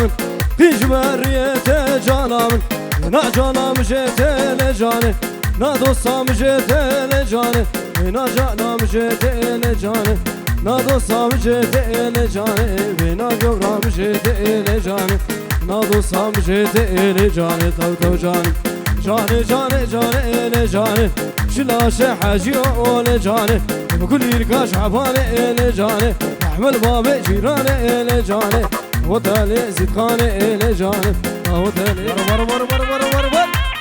جانم پیش بریت جانم نا جانم جت لجانه نا دوستم جت لجانه نا جانم جت لجانه نا دوستم جت لجانه نا گورم جت لجانه نا دوستم جت لجانه تو جانم جانه جانه جانه لجانه شلاش حاجي لجانه بكل يركاش عبانه لجانه احمل باب جيرانه لجانه وتالي زيد خانه لجانه وتالي ور ور ور ور ور ور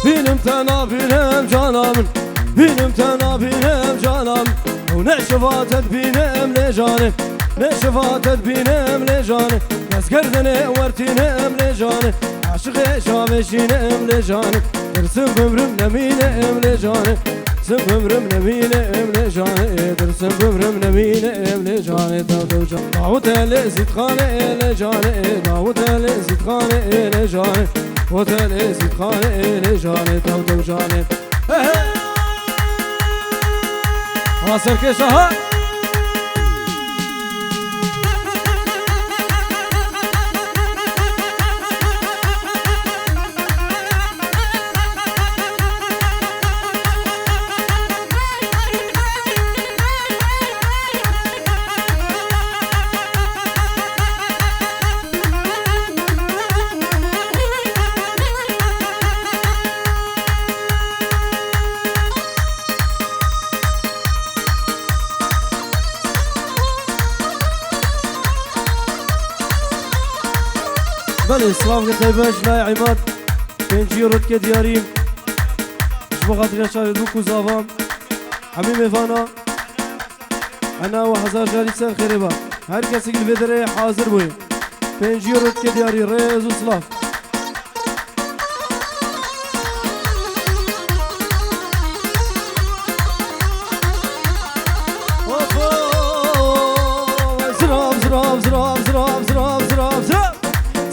بینم تنها بینم جانم بینم تنها بینم جانم و نشفاتت بینم لجانه نشفاتت بینم لجانه دست گردنه ورتینم لجانه عاشق شامشینم لجانه درسم بمرم نمینم لجانه درسم بمرم نمینم لجانه درسم بمرم نمینم لجانه تو جان داوت لزید خانه لجانه داوت لزید خانه لجانه وتالي زيد خانه لجانه تو جانه واصل كشها بله سلام قطيباش لا عماد بنجي رد كدياريم شبه خاطر شاري دوكو زافام حميم فانا انا وحزار جاري سان خريبا هر کسی که بدره حاضر بوي بنجي رد كدياري ريز وصلاف زراب زراب زراب زراب زراب زراب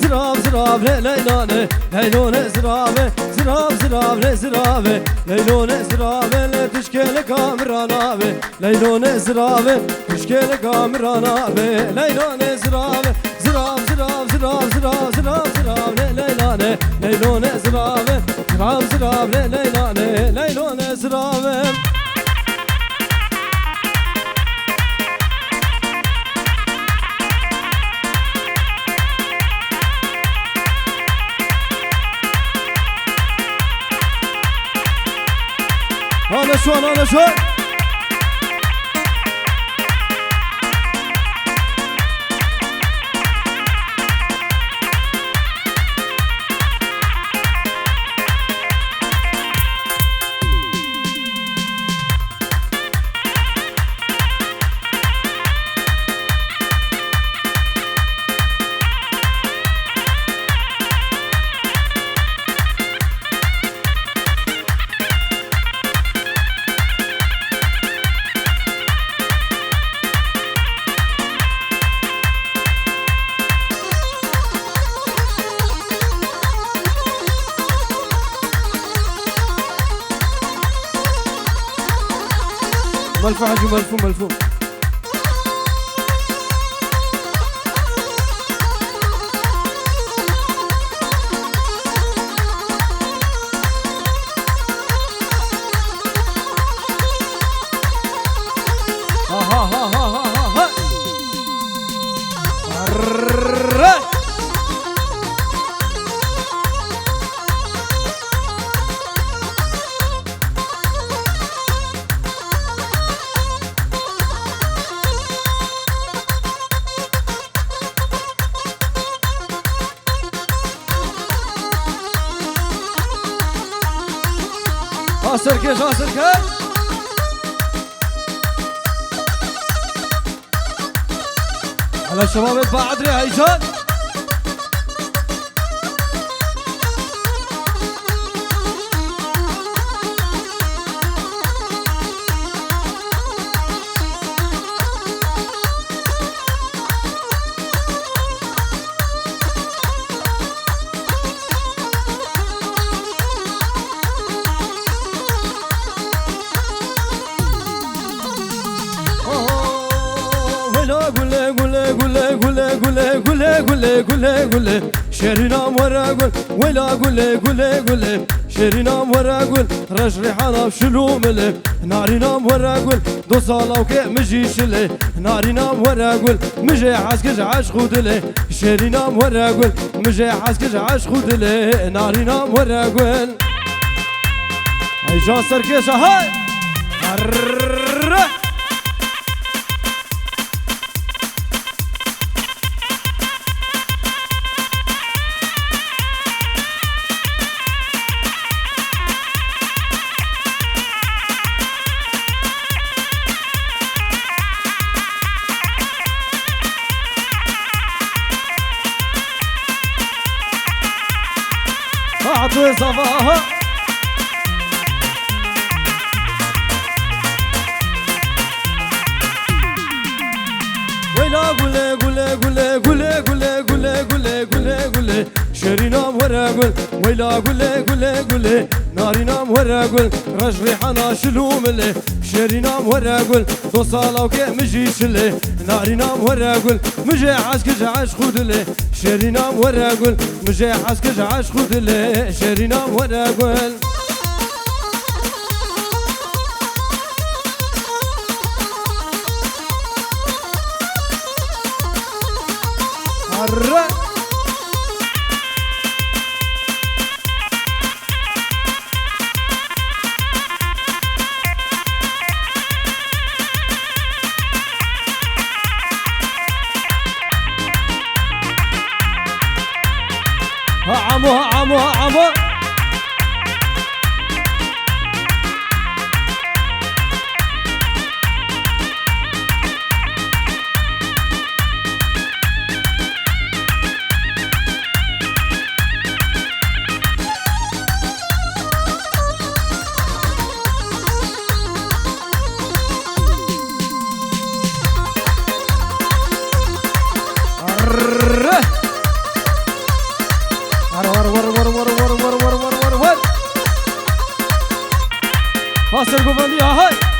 زراب زراب ليلونه ليلونه زرابه زراب زراب زرابه ليلونه زرابه تشكيل كامرانابه ليلونه زرابه تشكيل كامرانابه ليلونه زرابه زراب زراب زراب زراب زراب زراب ليلونه ليلونه زرابه زراب زراب ليلونه ليلونه زرابه هذا شلون هذا شلون ملفوع حجي ملفوع ملفوع سركش سركش على الشباب يطبع عدري هيجان قولي قولي قولي شيرينا ورا قول ولا قولي قولي قولي شيرينا ورا قول رش ريحانة بشلو ملي نارينا ورا قول دو صالة وكي مجي شلي نارينا ورا قول مجي حاسكش عاش خودلي شيرينا ورا قول مجي حاسكش عاش خودلي نارينا ورا قول هاي جان سركيشة هاي عطوي صباها ويلا قولي قولي قولي قولي قولي قولي قولي قولي قولي شيرينا ورا قول ويلا قولي قولي قولي نارينا ورا قول رش ريحانا شلو ملي شيرينا ورا قول دو صالة وكي مجي شلي نارينا ورا قول مجي حاسكش عاش خودلي شيرينا ورا قول مجي حاسكش عاش خودلي شيرينا ورا قول عمو عمو عمو حاصل قبل يا هاي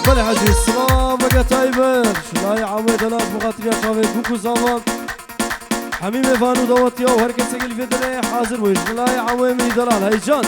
بله حاجی السلام بقى تايبر شلاي عمود دلات مغطية شافيت بوكو زمان حميم فانو دواتيا وهر كسي الفيدري حاضر وش شلاي عمود من دلال هيجان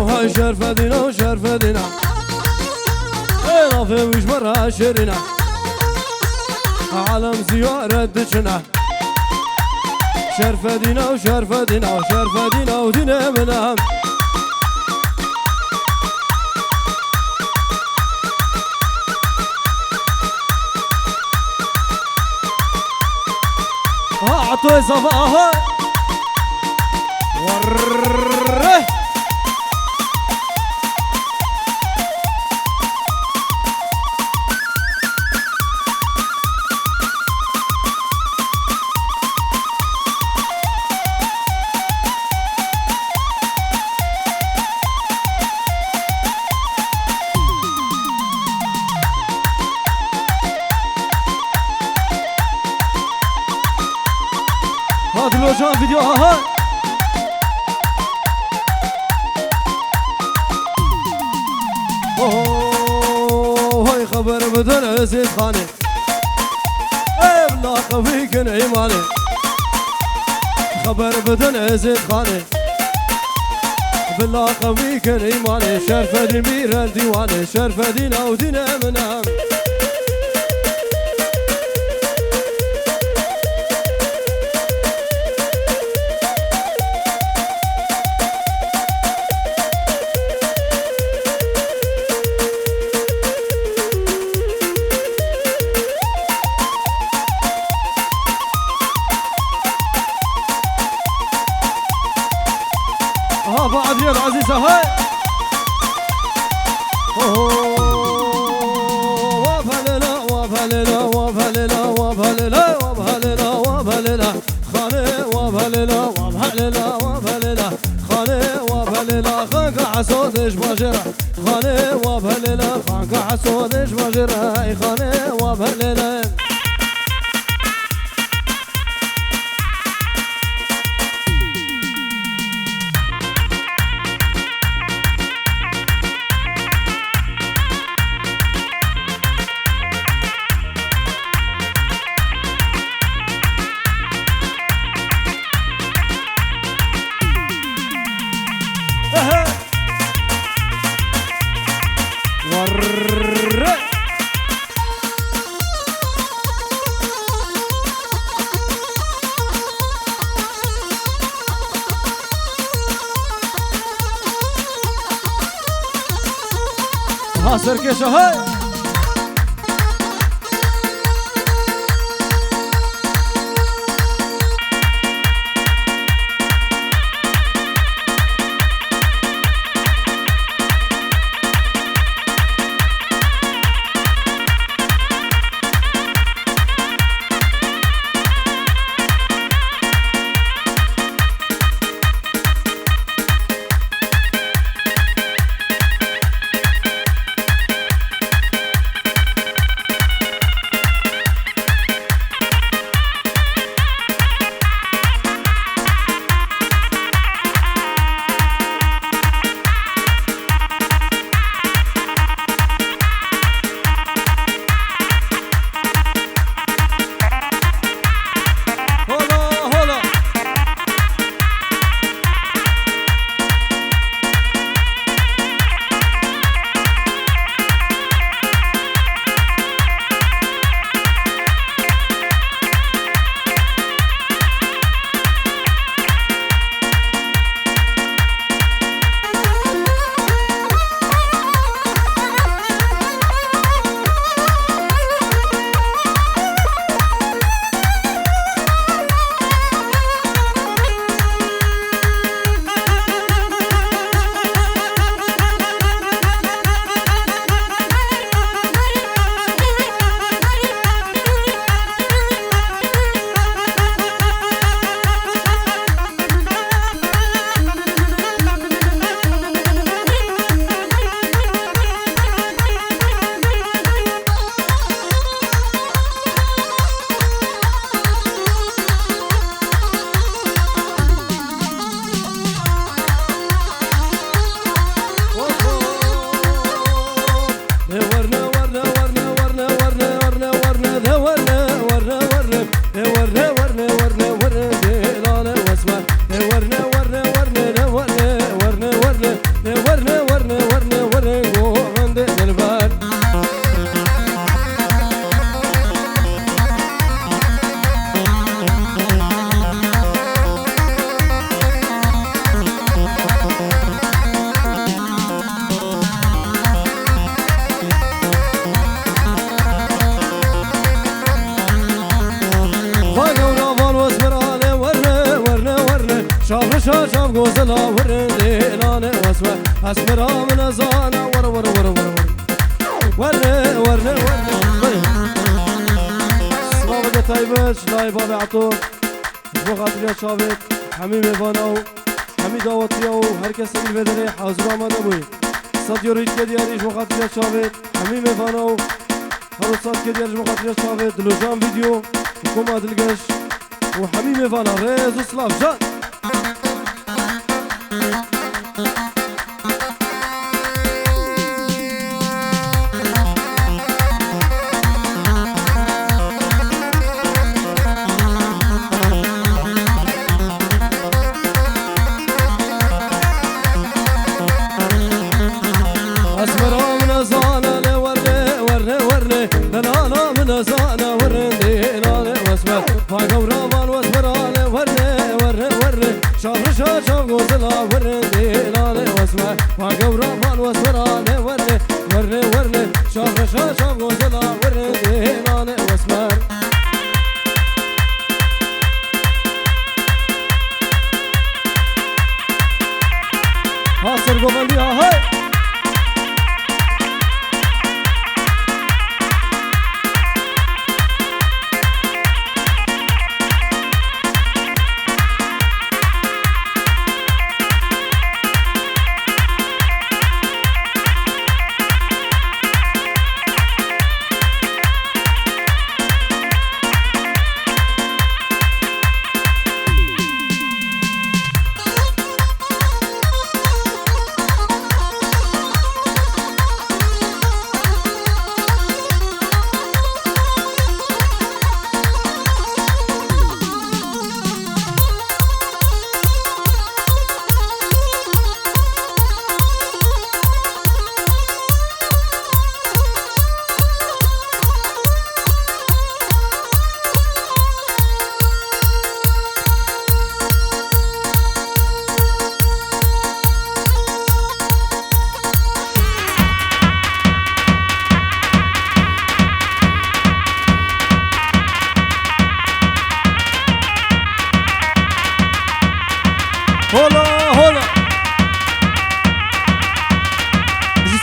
هاي شرفدنا وشرفدنا رافي وش مرة شرنا عالم زيارة دجنا شرفدنا وشرفدنا وشرفدنا ودنا منام عطوي صفاها ورّه هذا لو جان فيديو هاي هاي خبر بدن زيد خاني بلا قوي كن ايماني خبر بدن زيد خاني بلا قوي كن ايماني شرف المير الديواني شرف دينا ودينا منام بعد يا العزيزة هاي وبهللا وبهللا وبهللا وبهللا وبهللا وبهللا خالي وبهللا وبهللا وبهللا خالي وبهللا خانك عسودش بجرة خالي وبهللا خانك عسودش بجرة خالي وبهللا ها سركشة هاي غزلا ورندي لاني واسمع اسمرا من زانا ور ور ور ور ورني ورني ورني صباح طيبش لاي بابي عطوف بوقت يا شابك حميم فاناو حميد داوطيو هر کس البدره حاضر آمده بوی صد یوریش که دیاریش مخاطر شابت حمیم فاناو هر صد که دیاریش مخاطر شابت دلوجان ویدیو حکومت دلگش و حمیم فانا ريز وصلاف جان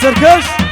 سركش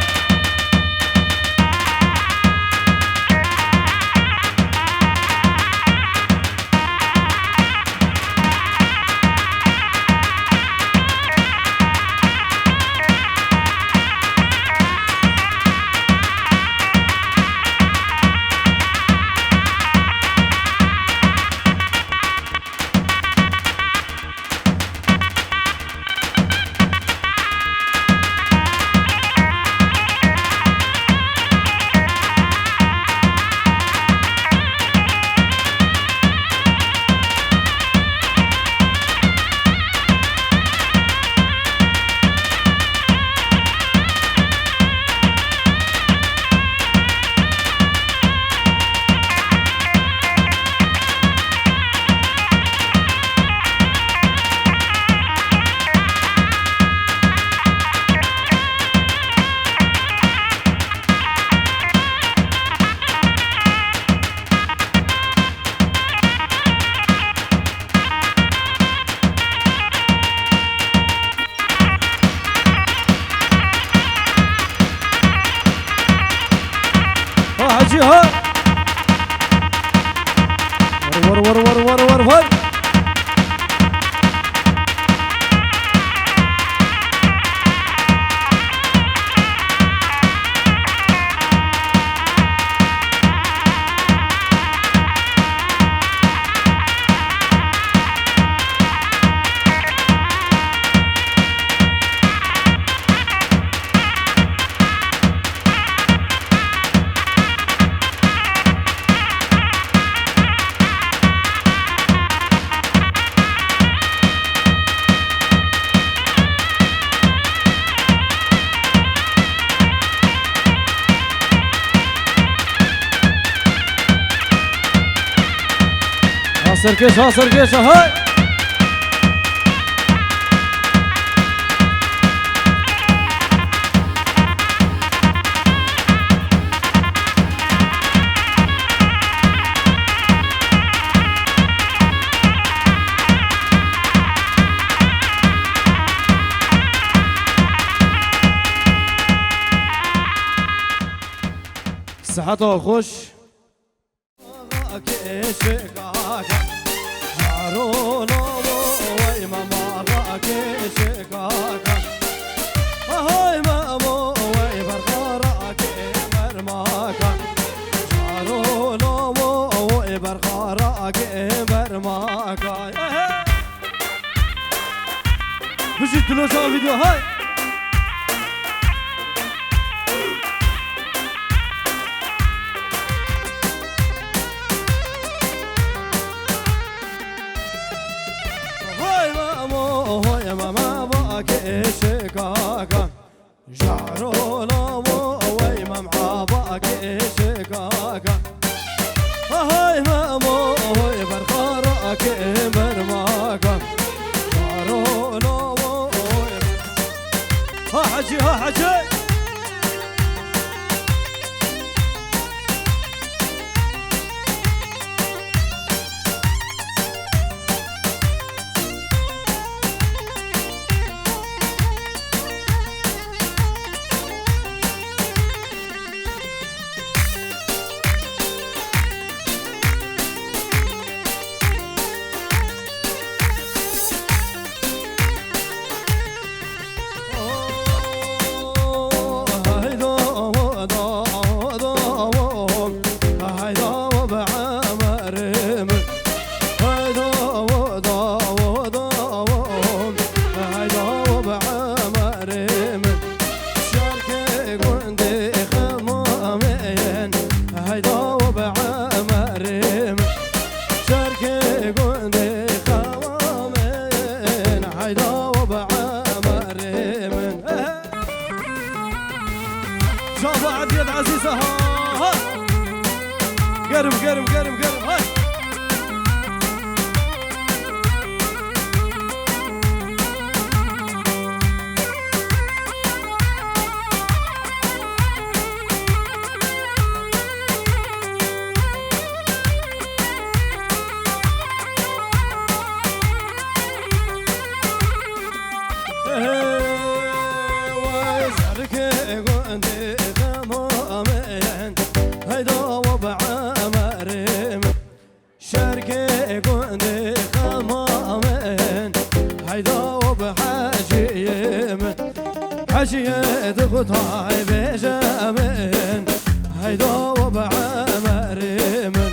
حاجيها ور ور ور ور ور ور سركش ها سركش هاي صحته خوش بجيت له فيديو هاي شكاكا جارو لامو ويما معاباك شكاكا هاي مامو هاي برخاراك برماكا جارو لامو ها حجي ها حجي قرب قرب قرب قرب هاي حشيت غطاي بجمن هيدا وبعمر من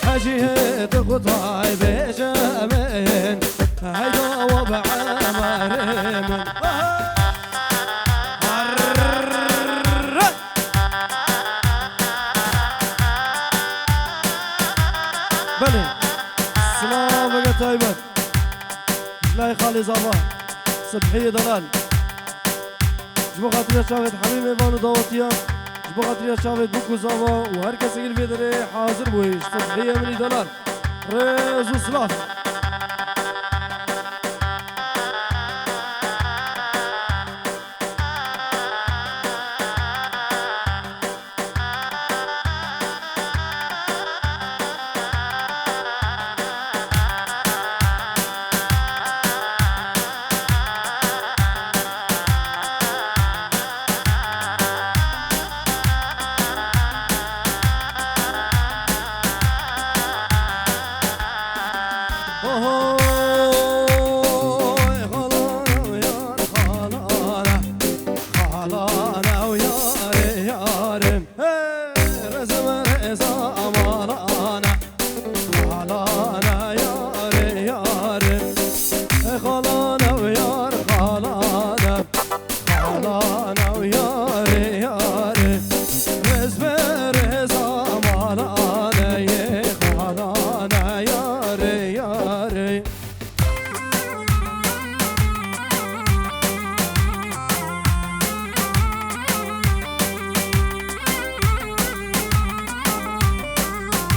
حشيت غطاي بجمن هيدا وبعمر من بلي سلام طيبة لا يخالي زمان صبحية ضلال جبو خاطريا شافت حميم ايفان وداوتيا جبو خاطريا شافت بوكو زاوا وهر كسي اللي بيدري حاضر بويش صبحية مني دولار ريز وصلاف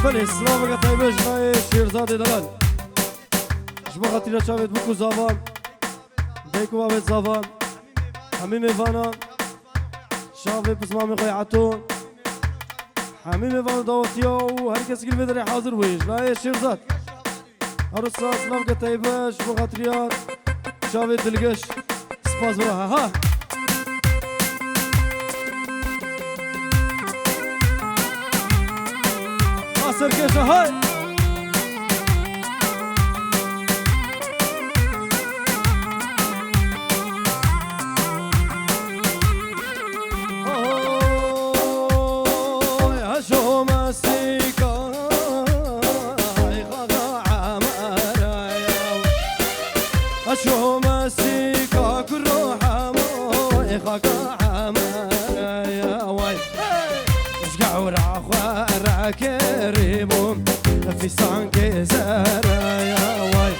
بله سلام طيبه جنای شیرزاد دلال جبو خاطر شاوید بوکو زاوان بیکو بابت زاوان حمیم ایوانا شاوید بسمام خوی عطون حمیم ایوانا داوتیا و هر کسی که بدره حاضر ویش لای شیرزاد هرسا سلام طيبه جبو خاطر شاوید دلگش سپاس براها ها سركشة هاي شو مسيكا كروحة موي خاكا عمر يا واي شقع ورع خوارع كريمون في سانكي زارا يا واي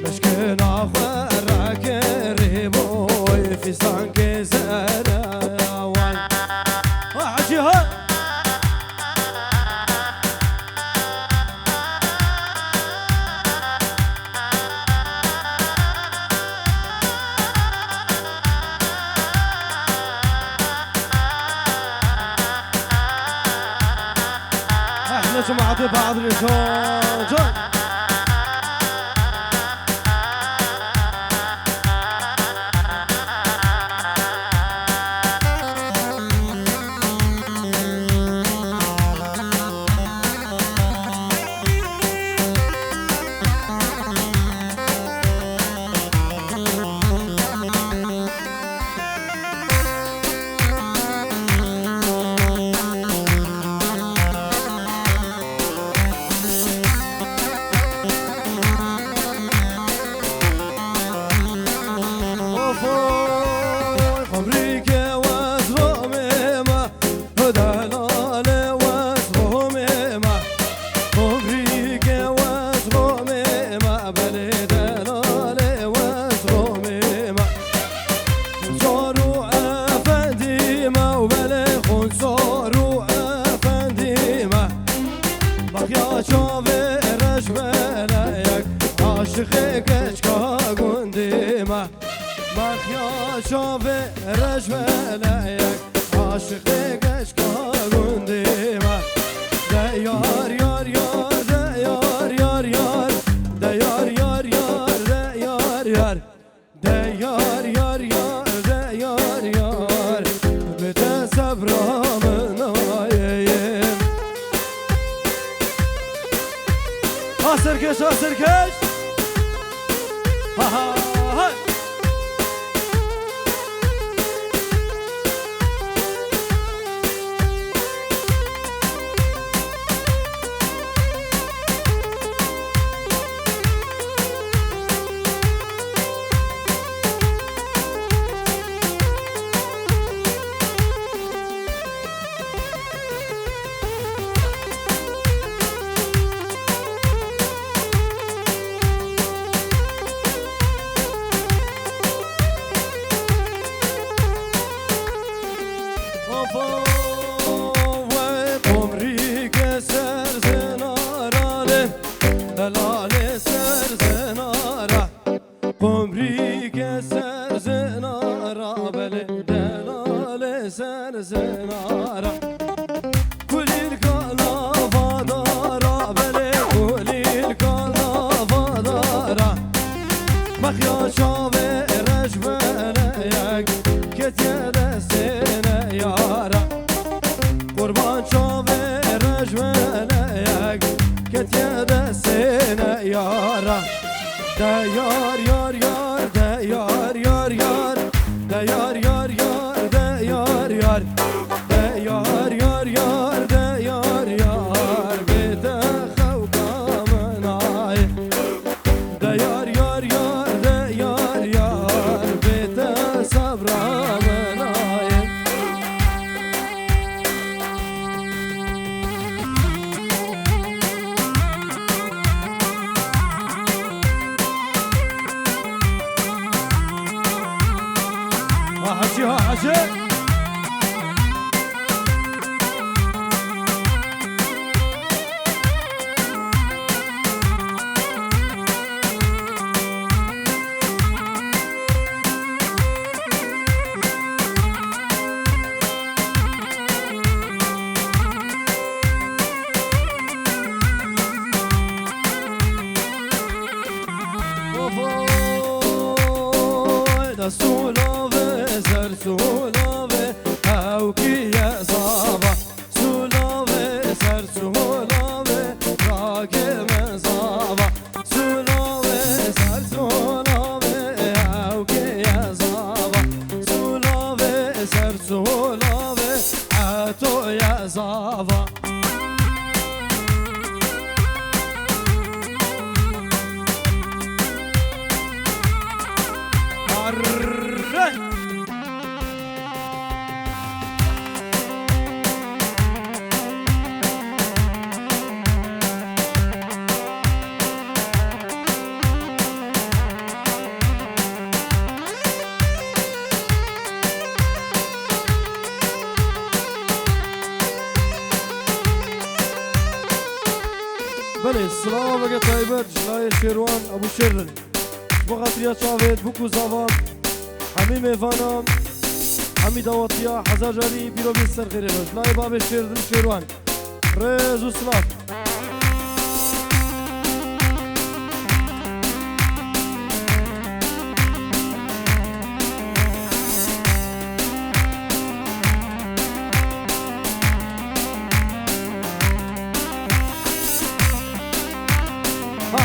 مشكنا خوارع كريمون في سانكي زارا يا واي وحجي هاي جماعة بعض الرجال شوفي رجملك عاشقك اشكا قنديمة دا يار يار يار دا يار يار يار دا يار يار يار دا يار يار دا يار يار يار دا يار يار بتسبرا من عيين اسركش اسركش ها ها ها زنارة كل الكلافة دارة بلي كل الكلافة دارة مخيا شافي رجبليك كتيا دستينا يارا قربان شافي رجبليك كتيا دستينا يارا دا يار يار يار دا يار يار يار دا يار يار يار دا يار يار دا يار يار يار دا يار يار بتخوكا مناي دا يار يار يار دا يار يار بتصبرا مناي حجي حجي سولافه سر سولافه او کی صابه سولافه سر سولافه سرسولا به عتو یا زاوا بله سلام اگه طیبت جلای شیروان ابو شرن بغطریا چاوید بکو زاوان همی میفانم همی داوتیا حزا جاری بیرو بیستر خیره جلای باب شیردن شیروان رز و سلام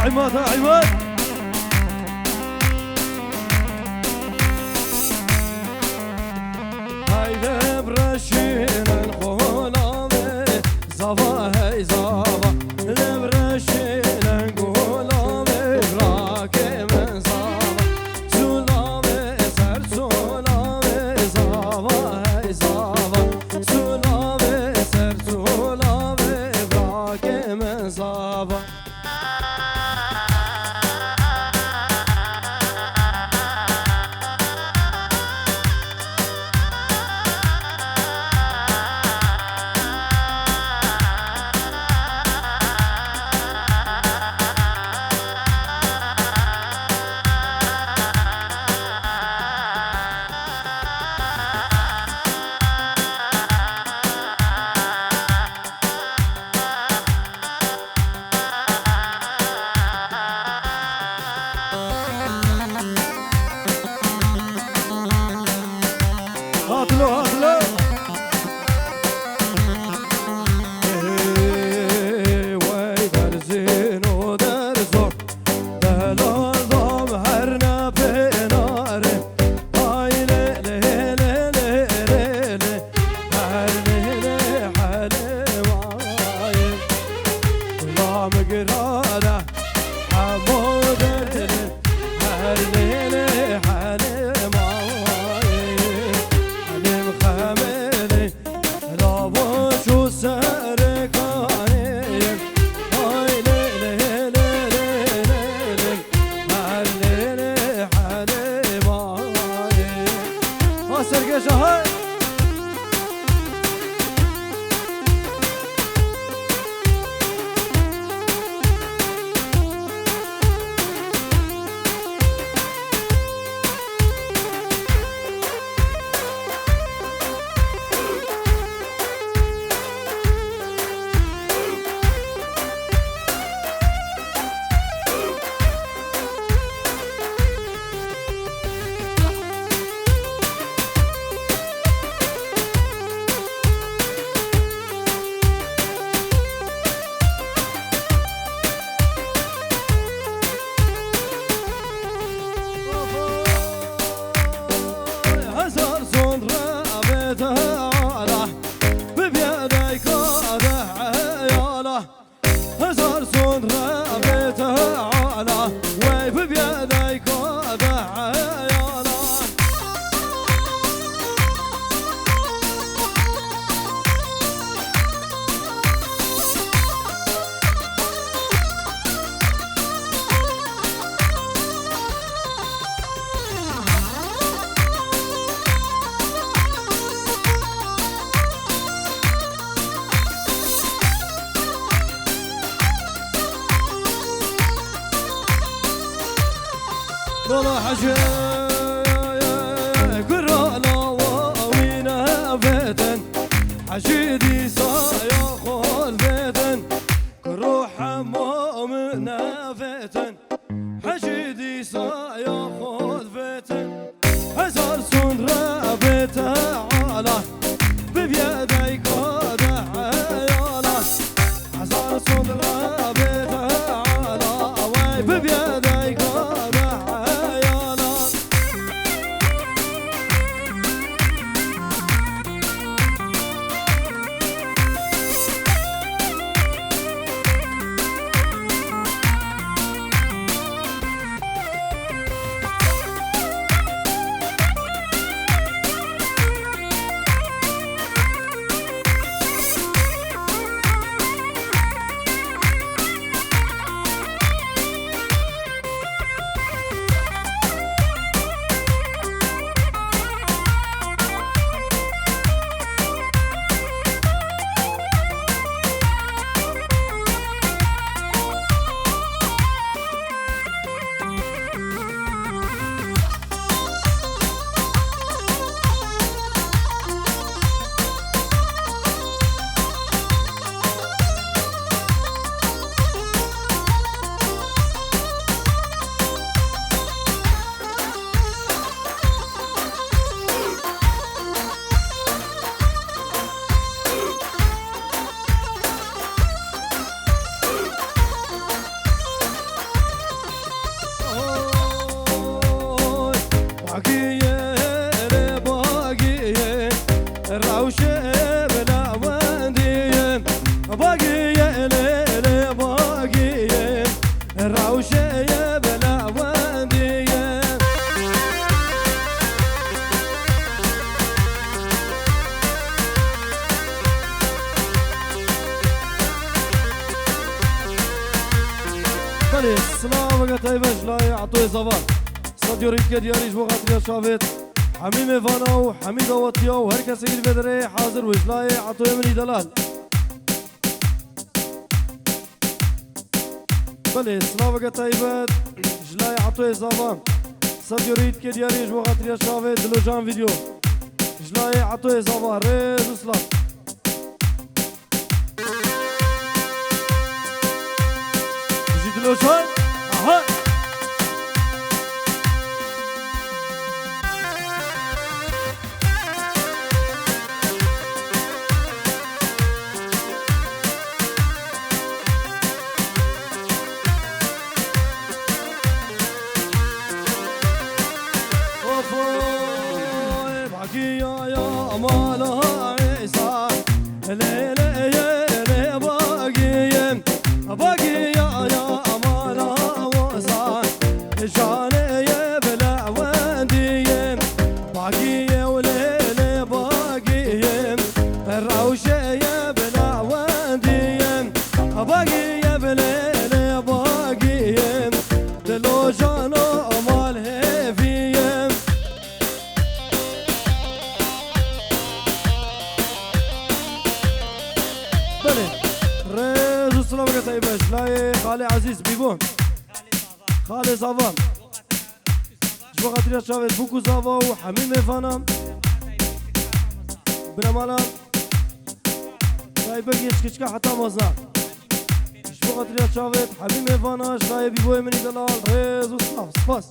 عماد عماد هاي برشين الغلامة زوا هاي زوا برشين الغلامة راكي من زوا سلامة سر سلامة زوا هاي زوا سلامة سر سلامة راكي من زوا هاتلو هاتلو وای درزین و درزو دلال دام هر نپناره آی لیلی لیلی لیلی هر لیلی حلی وای لام گراده همو دردن هر لیلی حلی والله حاجة قرانا وينا فتن حشيدي صايا خول فتن كروح حمامنا فتن حشيدي صايا خول فتن هزار سن رابط على ببيدي قادة عيالا هزار سن رابط على وي ببيدي قادة عيالا سلامك طيبش لا عطوي زبان صديو ريت كدياريش بوغات يا شافيت حميم فانا وحميد وطيا وهر كسي البدري حاضر وجلاي عطوي مني دلال بله سلامك طيبت جلاي عطوي زبان صديو ريت كدياريش بوغات يا شافيت دلو جان فيديو جلاي عطوي زبان ريز وسلام دلو جان اها خالي عزيز بيبون خالي زافان جبو خاطريا شافت بوكو زافا وحميم فانا بنمانا طيبك يشكشكا حتى مزا جبو خاطريا شافت حميم فانا شلاي بيبوي مني دلال ريز وصلاف سباس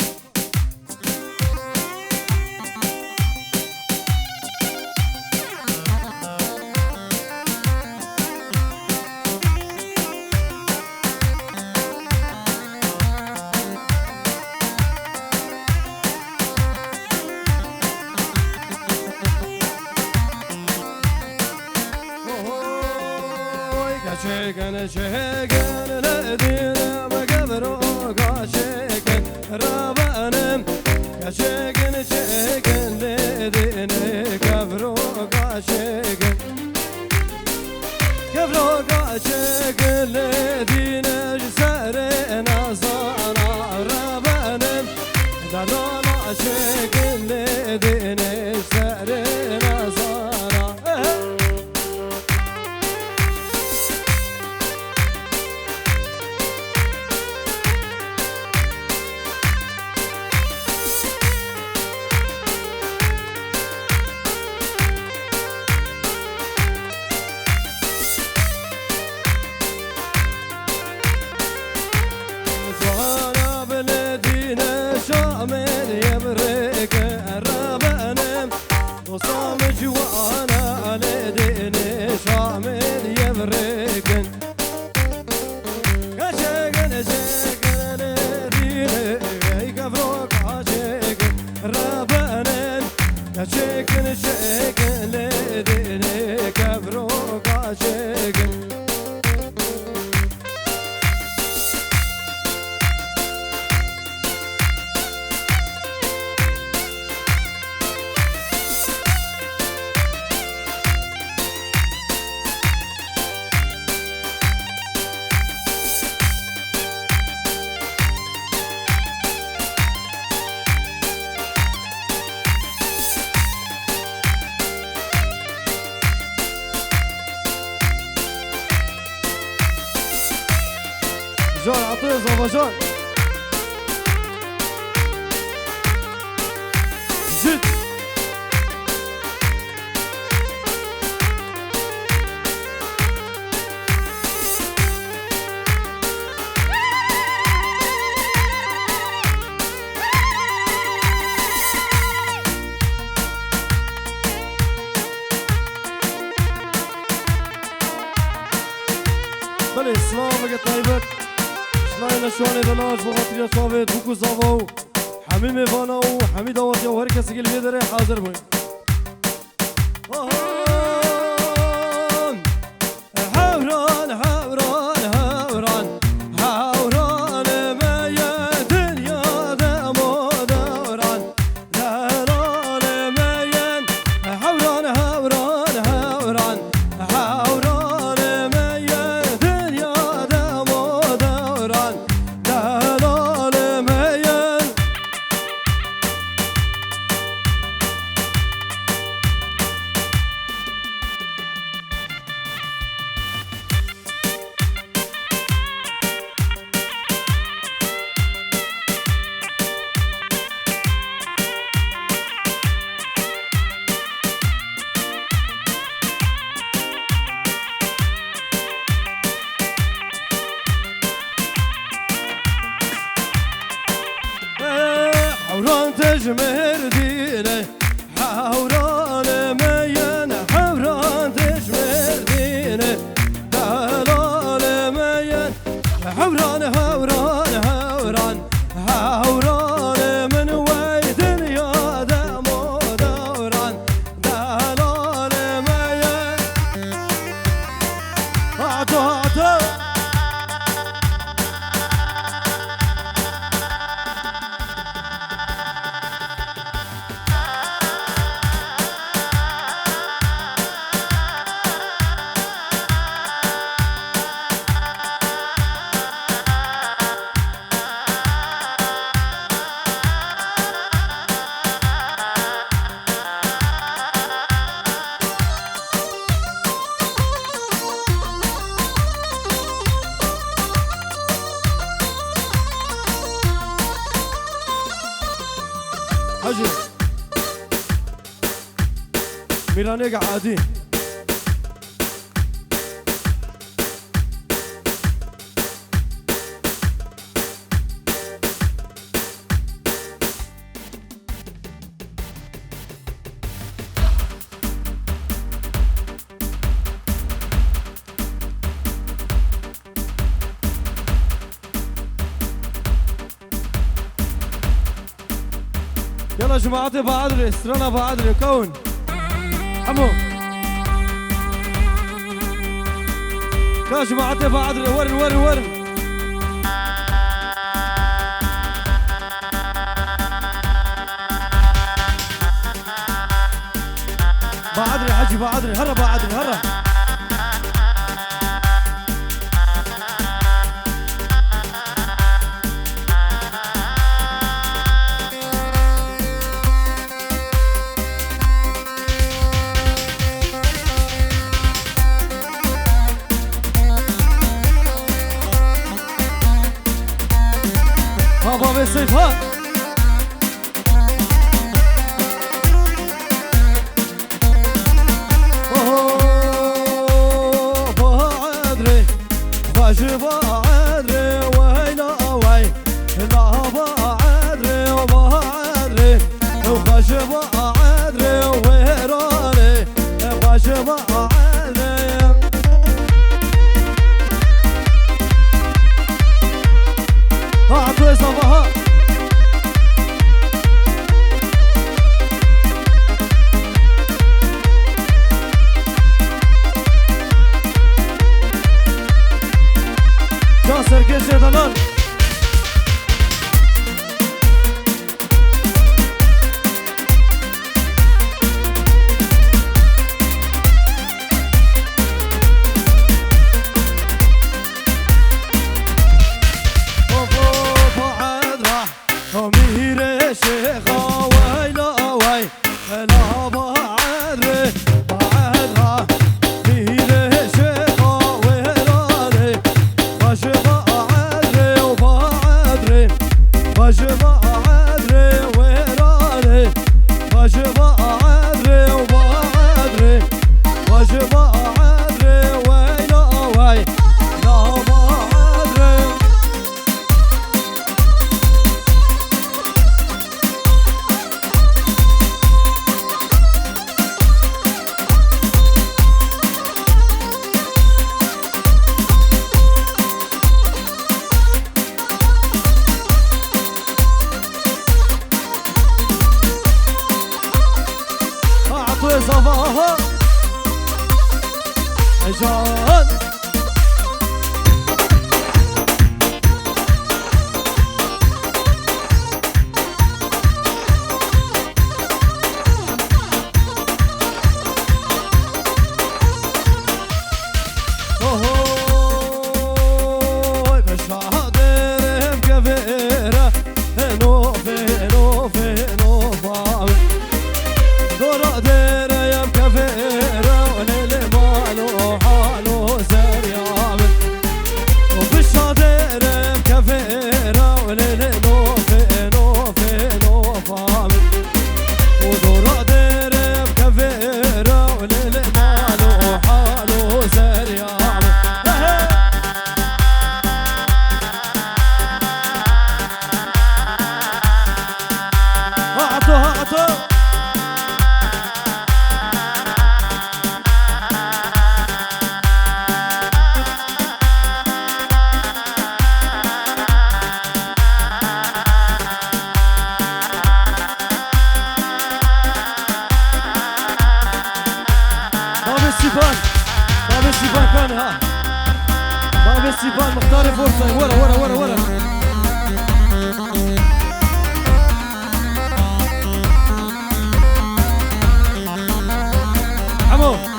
شكن شكن لدينا مقبروك شكن ربانم شكن شكن لدينا كبروك شكن كبروك شكن لدينا جسرنا صانا ربانم دلالا شكن لدينا جسرنا صانا شامل يبرك الربانم وصام جوانا على ديني شامل يبرك شكن شكن ديني كفروك عاشق الربانم شكن شكن ديني كفروك عاشق جان عطيه زافا جان زيد بله سلامك طيبك شلاينا شواني دلاج بغاطر يا شافت بوكو زافا حميم فانا وحميد وطيا وهر كسي اللي بيدري حاضر بوي حوران حوران حوران حوران ما يا دنيا دمو دوران دلال ما ين حوران حوران حوران حوران ما يا دنيا دمو دوران دلال تجمر دينه حوران مين حوران تجمر دينه دلال مين حوران حوران حوران حوران من ويد يا دمو دوران دلال مين عطاته حجر ميراني قاعدين يلا جماعتي بعدري سرنا بعدري كون حمو يا جماعتي بعدري ورن ورن ورن بعدري حجي بعدري هرا بعدري هرا بابا بالسيف ها بعدري خاجي بعدري ويلا وي لا بعدري وبعدري وخاجي بعدري وهراني خاجي بعدري أعطي صباها جاسر كيشي دلال صباها جان دور دير يا مكفير وللي مالو حالو زين السيفان باب السيفان كان ها باب السيفان مختار فرصة ورا ورا ورا ورا عمو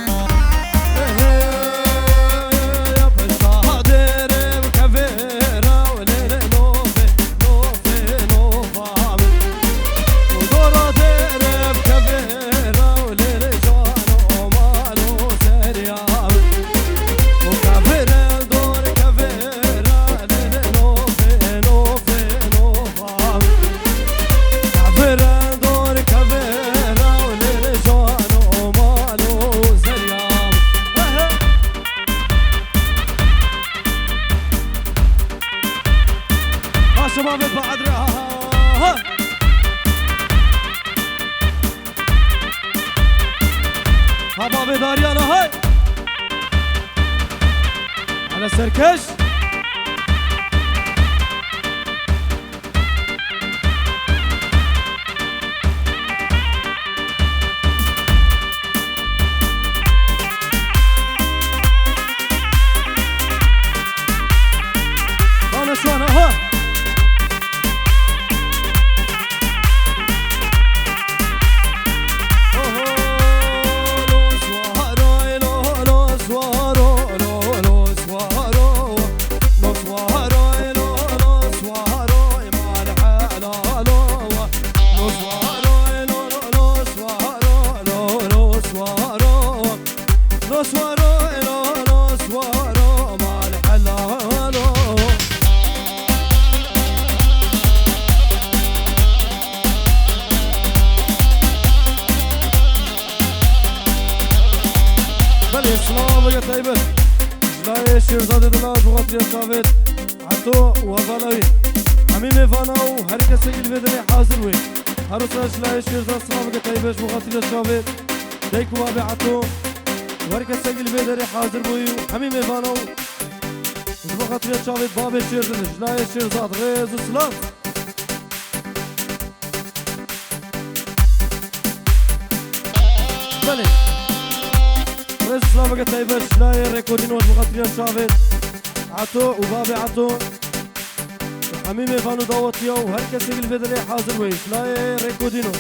شباب بعد رها حباب داريانا هاي على سركش انا شو انا هاي سلام طيبة لا شيرزاد دلاج وغطية شافت عطو وفالوي حميمي فاناو هركة سجل بدني حاضر وي هرساش لا شيرزاد سلام طيبة وغطية شافت ديكو بابي عطو وهركة سجل بدني حاضر وي حميمي فاناو وغطية شافت بابي شيرزاد لا شيرزاد غيز سلام بلي سلام طيبة لا ريكوردينوز وغطية شافت عطو وبابي عطو حميمي فانو داوتيا وهركة سجل بدني حاضر وي لا ريكوردينوز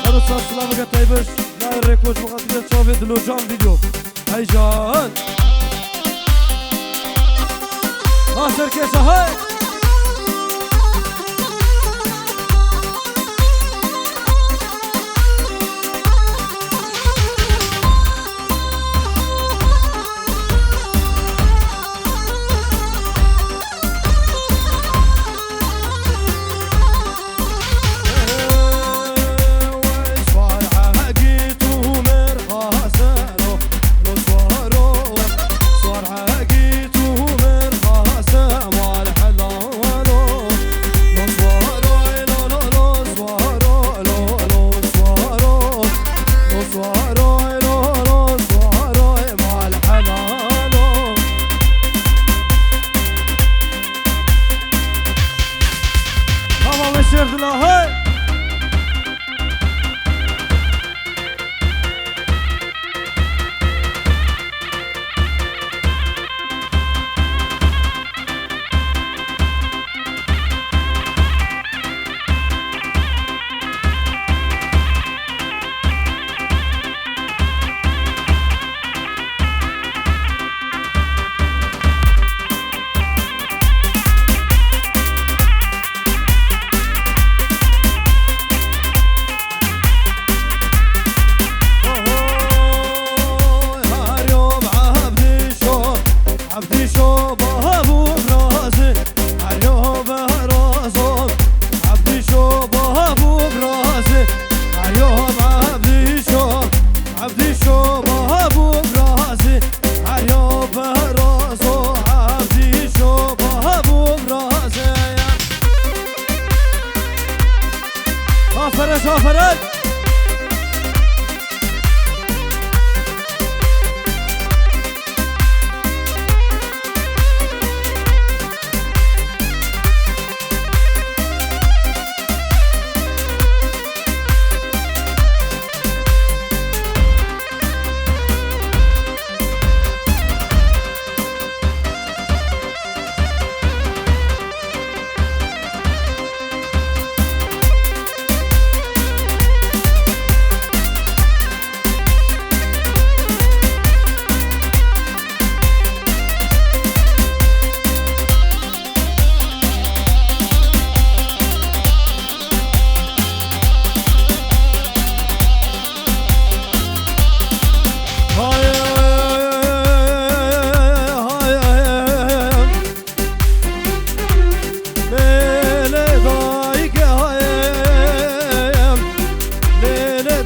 هرساش سلام طيبة لا ريكوردينوز وغطية شافت لو جان فيديو هاي جان آخر كيسة هاي صار عاقيت ومرخص مال حلا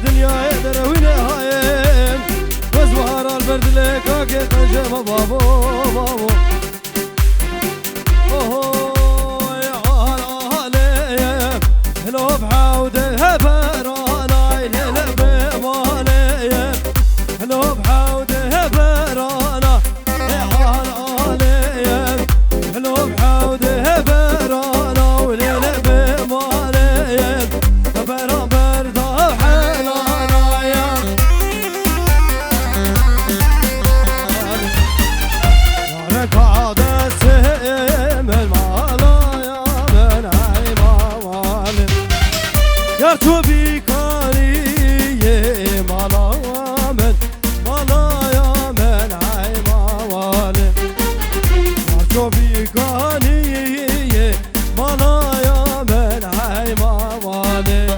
دنیا دروینه هایم وز بهار البرد لکا که قنجم بابو بابو اوه یا حاله هلو بحوده هفرانا هلو بمانه هلو بحوده هفرانا هلو بحوده هفرانا وليل بمانه هفرا بردا حلانا يا يارك عادة سهم المالا يا من عيما والد يا توبي كاري مالا من مالا يا من عيما والد يا توبي كاري مالا يا من عيما والد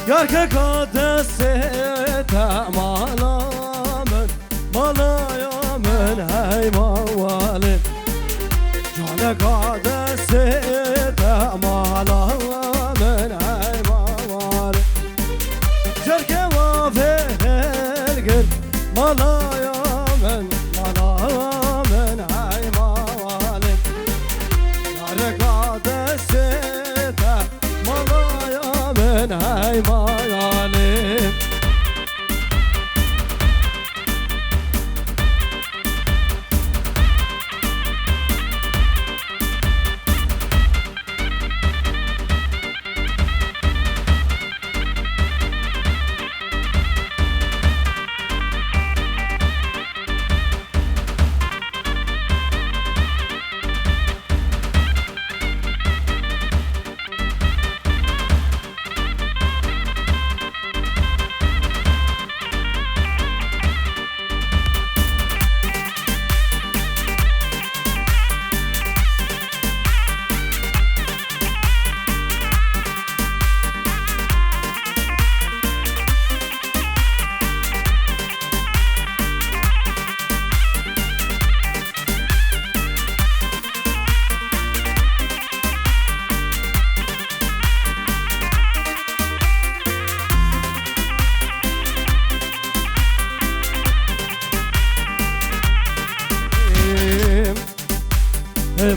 يارك قدس مالا من مالا يا من هاي موالي جانك قدس مالا من هاي موالي جرك وافه القر مالا يا من مالا من هاي موالي يارك قدس مالا يا من هاي موالي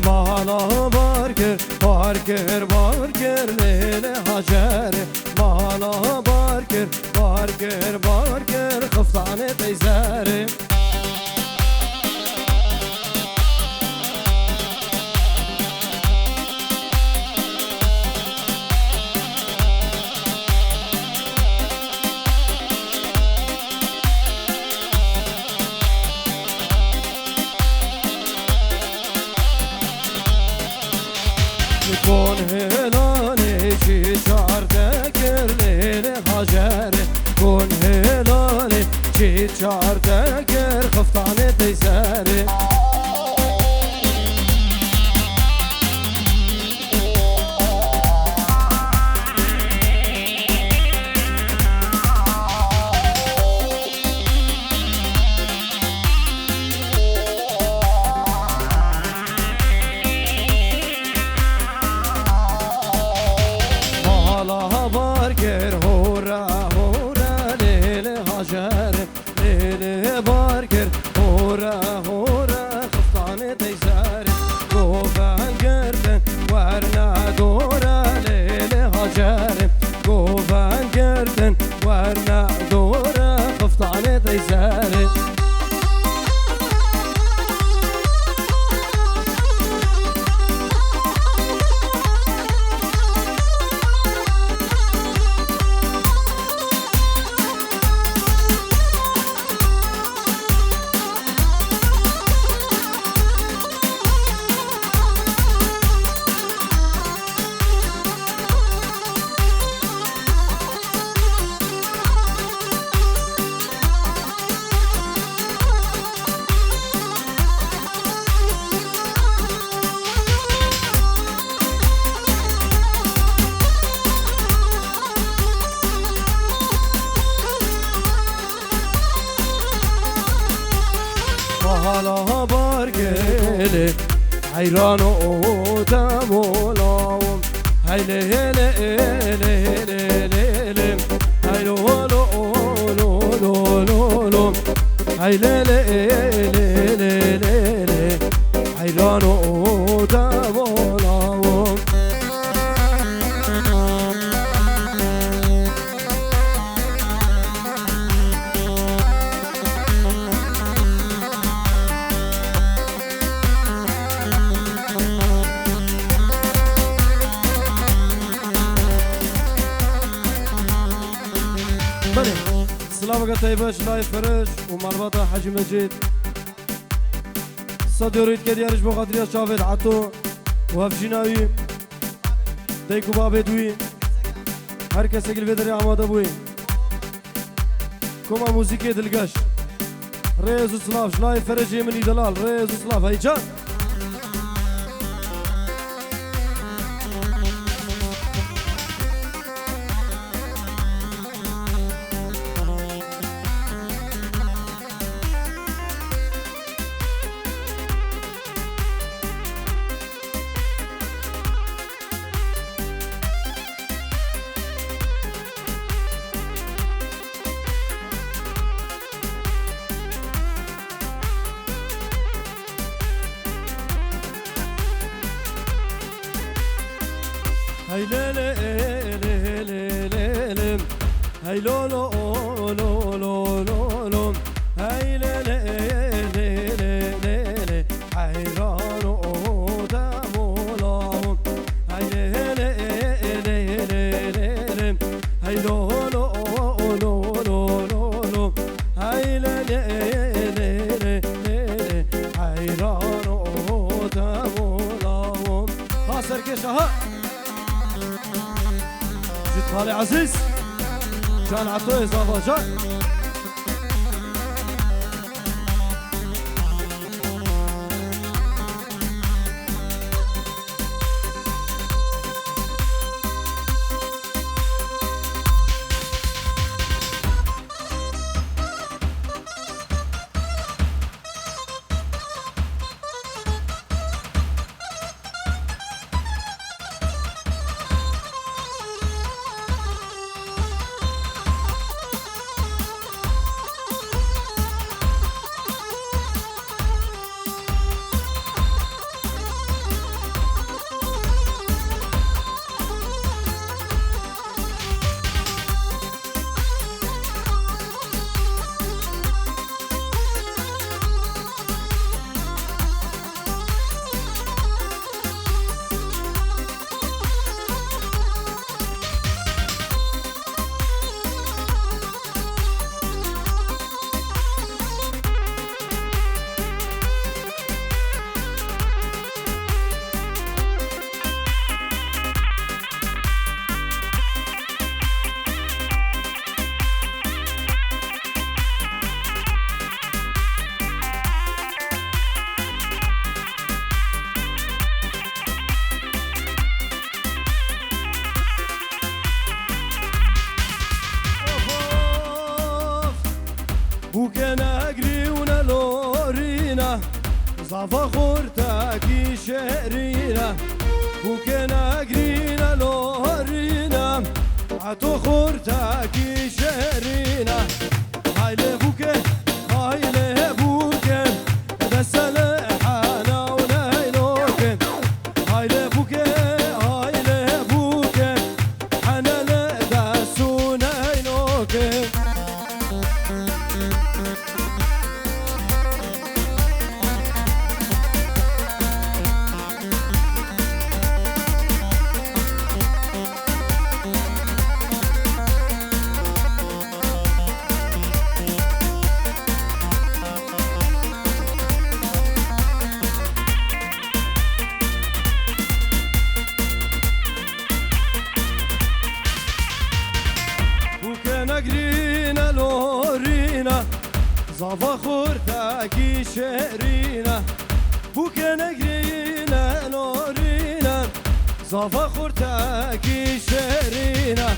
مالا باركر باركر باركر ليل هجر مالا باركر باركر باركر خفطان تيزاري كون هلالي شي شعر تكر ليل هجر كون هلالي شي شعر تكر خفطان تيساري باركر هورا هورا ليل هجر ليل باركر هورا هورا خفطان تيسار قوفان قردن ورنا دورا ليل هجر قوفان قردن ورنا دورا خفطان تيسار گله حیران و تمولاوم هیله هیله هیله هیله هیله هیلو لو لو لو لو لو هیله هیله هیله حیران و تمولاوم سلام طيباش لايف فرش ومربطة حاجي مجيد صد يريد كديارش بقدرية شافد عطو وهفجيناوي ديكو بابدوي هر کسی که بدری آماده بوی کما موسیقی دلگش ریز و سلاف شلای فرجی منی دلال ریز و سلاف هی جان هاي لا لا لا لا لا لا هاي لو لو لو لو لو لو هاي لا لا لا لا لا لا حيران ودمولاهم هاي لا لا لا لا لا هاي لو لو لو لو لو لو هاي لا لا لا لا حيران ودمولاهم ها سركش ها جيت خالي عزيز كان عطوه إضافة جان بوكنا قريونا لورينا صافا خورتاكي شهرينا بوكنا قرينا لورينا عطو خورتاكي شهرينا هاي لبوكي هاي لبوكي بس لحانا ونايلوكي هاي لبوكي هاي لبوكي حنا لداسو نايلوكي قرينا لورينا صافا خورتاكي شهرينا بوكنا قرينا لورينا صافا خورتاكي شهرينا